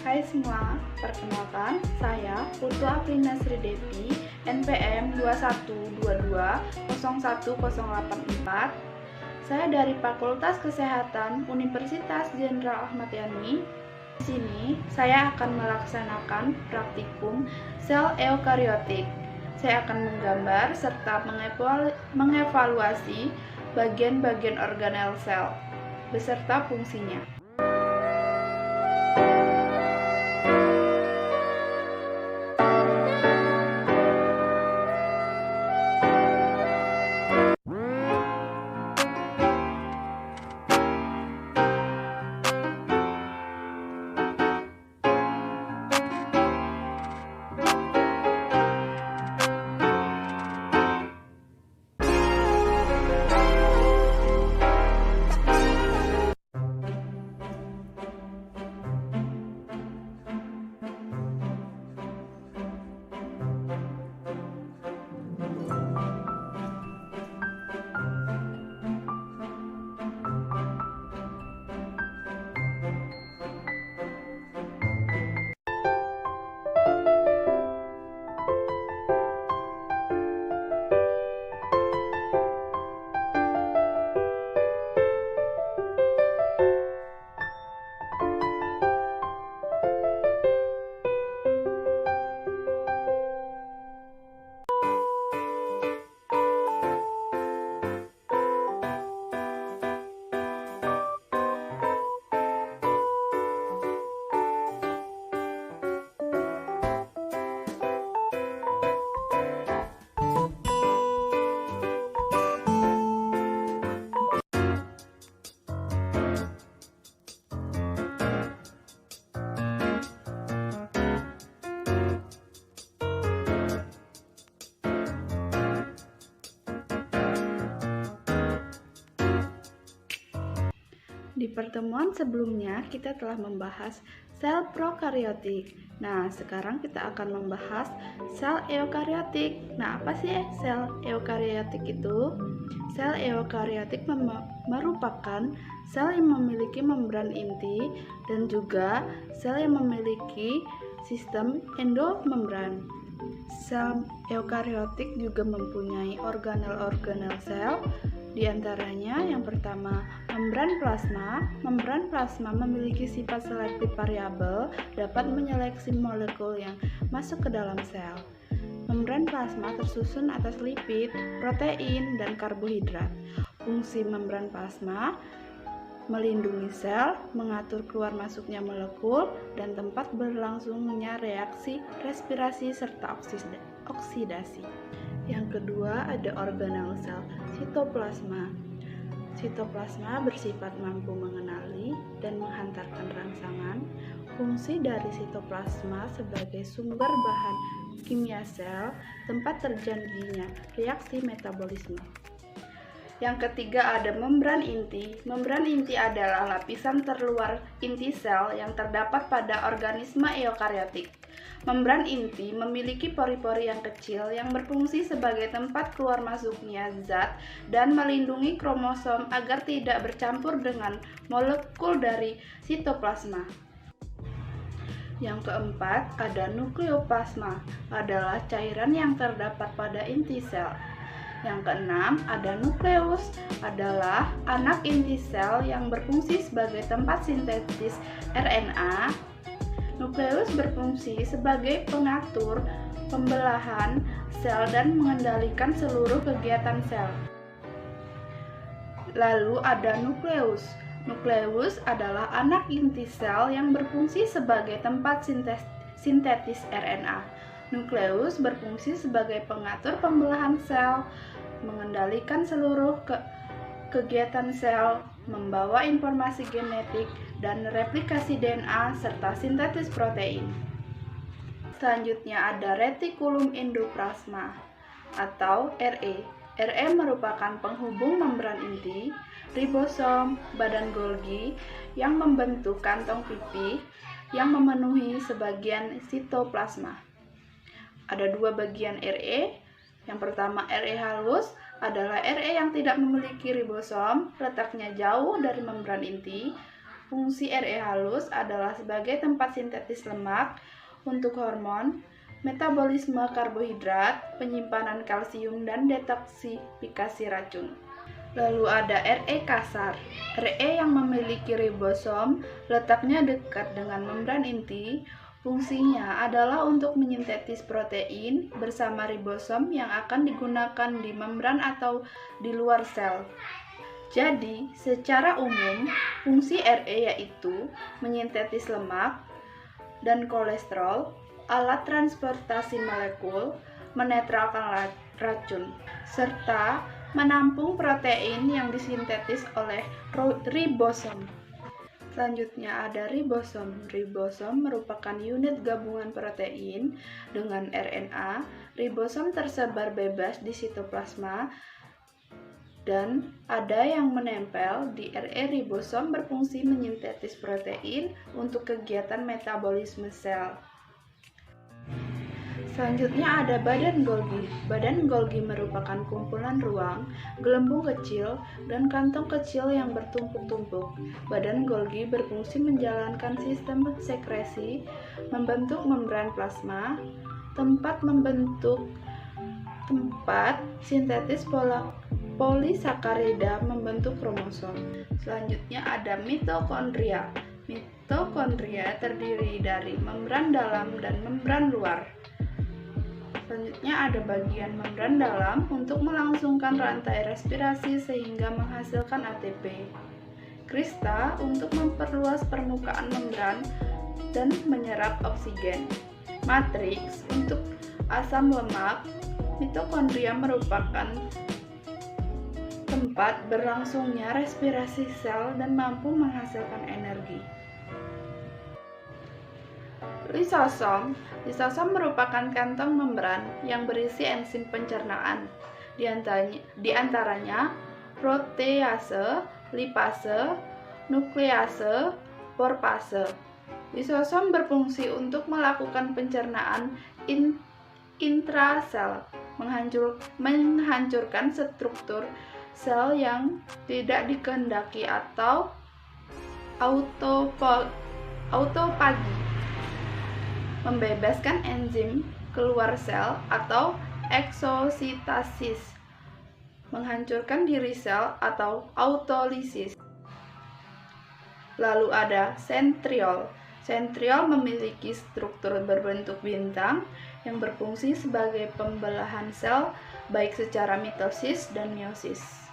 Hai semua, perkenalkan saya Putu Aprina Sri Devi, NPM 2122010084. Saya dari Fakultas Kesehatan Universitas Jenderal Ahmad Yani. Di sini saya akan melaksanakan praktikum sel eukariotik. Saya akan menggambar serta mengevaluasi bagian-bagian organel sel beserta fungsinya. Di pertemuan sebelumnya kita telah membahas sel prokariotik. Nah, sekarang kita akan membahas sel eukariotik. Nah, apa sih sel eukariotik itu? Sel eukariotik merupakan sel yang memiliki membran inti dan juga sel yang memiliki sistem endomembran. Sel eukariotik juga mempunyai organel-organel sel. Di antaranya yang pertama, membran plasma. Membran plasma memiliki sifat selektif variabel, dapat menyeleksi molekul yang masuk ke dalam sel. Membran plasma tersusun atas lipid, protein, dan karbohidrat. Fungsi membran plasma melindungi sel, mengatur keluar masuknya molekul, dan tempat berlangsungnya reaksi respirasi serta oksidasi. Yang kedua ada organel sel sitoplasma. Sitoplasma bersifat mampu mengenali dan menghantarkan rangsangan. Fungsi dari sitoplasma sebagai sumber bahan kimia sel, tempat terjadinya reaksi metabolisme. Yang ketiga ada membran inti. Membran inti adalah lapisan terluar inti sel yang terdapat pada organisme eukariotik. Membran inti memiliki pori-pori yang kecil yang berfungsi sebagai tempat keluar masuknya zat dan melindungi kromosom agar tidak bercampur dengan molekul dari sitoplasma. Yang keempat ada nukleoplasma, adalah cairan yang terdapat pada inti sel. Yang keenam ada nukleus, adalah anak inti sel yang berfungsi sebagai tempat sintesis RNA. Nukleus berfungsi sebagai pengatur pembelahan sel dan mengendalikan seluruh kegiatan sel. Lalu ada nukleus. Nukleus adalah anak inti sel yang berfungsi sebagai tempat sintetis RNA. Nukleus berfungsi sebagai pengatur pembelahan sel, mengendalikan seluruh kegiatan sel, membawa informasi genetik dan replikasi DNA serta sintesis protein. Selanjutnya ada retikulum endoplasma atau RE. RE merupakan penghubung membran inti, ribosom, badan Golgi yang membentuk kantong pipih yang memenuhi sebagian sitoplasma. Ada dua bagian RE. Yang pertama RE halus adalah RE yang tidak memiliki ribosom, letaknya jauh dari membran inti. Fungsi RE halus adalah sebagai tempat sintetis lemak untuk hormon, metabolisme karbohidrat, penyimpanan kalsium, dan detoksifikasi racun. Lalu ada RE kasar. RE yang memiliki ribosom letaknya dekat dengan membran inti. Fungsinya adalah untuk menyintetis protein bersama ribosom yang akan digunakan di membran atau di luar sel. Jadi, secara umum, fungsi RE yaitu menyintetis lemak dan kolesterol, alat transportasi molekul, menetralkan racun, serta menampung protein yang disintetis oleh ribosom. Selanjutnya ada ribosom. Ribosom merupakan unit gabungan protein dengan RNA. Ribosom tersebar bebas di sitoplasma dan ada yang menempel di RE. Ribosom berfungsi menyintetis protein untuk kegiatan metabolisme sel. Selanjutnya ada badan Golgi. Badan Golgi merupakan kumpulan ruang, gelembung kecil, dan kantong kecil yang bertumpuk-tumpuk. Badan Golgi berfungsi menjalankan sistem sekresi, membentuk membran plasma, tempat sintetis polisakarida, membentuk kromosom. Selanjutnya ada mitokondria. Mitokondria terdiri dari membran dalam dan membran luar. Selanjutnya ada bagian membran dalam untuk melangsungkan rantai respirasi sehingga menghasilkan ATP. Krista untuk memperluas permukaan membran dan menyerap oksigen. Matriks untuk asam lemak. Mitokondria merupakan tempat berlangsungnya respirasi sel dan mampu menghasilkan energi. Lisosom. Lisosom merupakan kantong membran yang berisi enzim pencernaan, di antaranya protease, lipase, nuklease, porfase. Lisosom berfungsi untuk melakukan pencernaan intrasel, menghancurkan struktur sel yang tidak dikehendaki atau autofagi, membebaskan enzim keluar sel atau eksositasis, menghancurkan diri sel atau autolisis. Lalu ada sentriol. Sentriol memiliki struktur berbentuk bintang yang berfungsi sebagai pembelahan sel baik secara mitosis dan meiosis.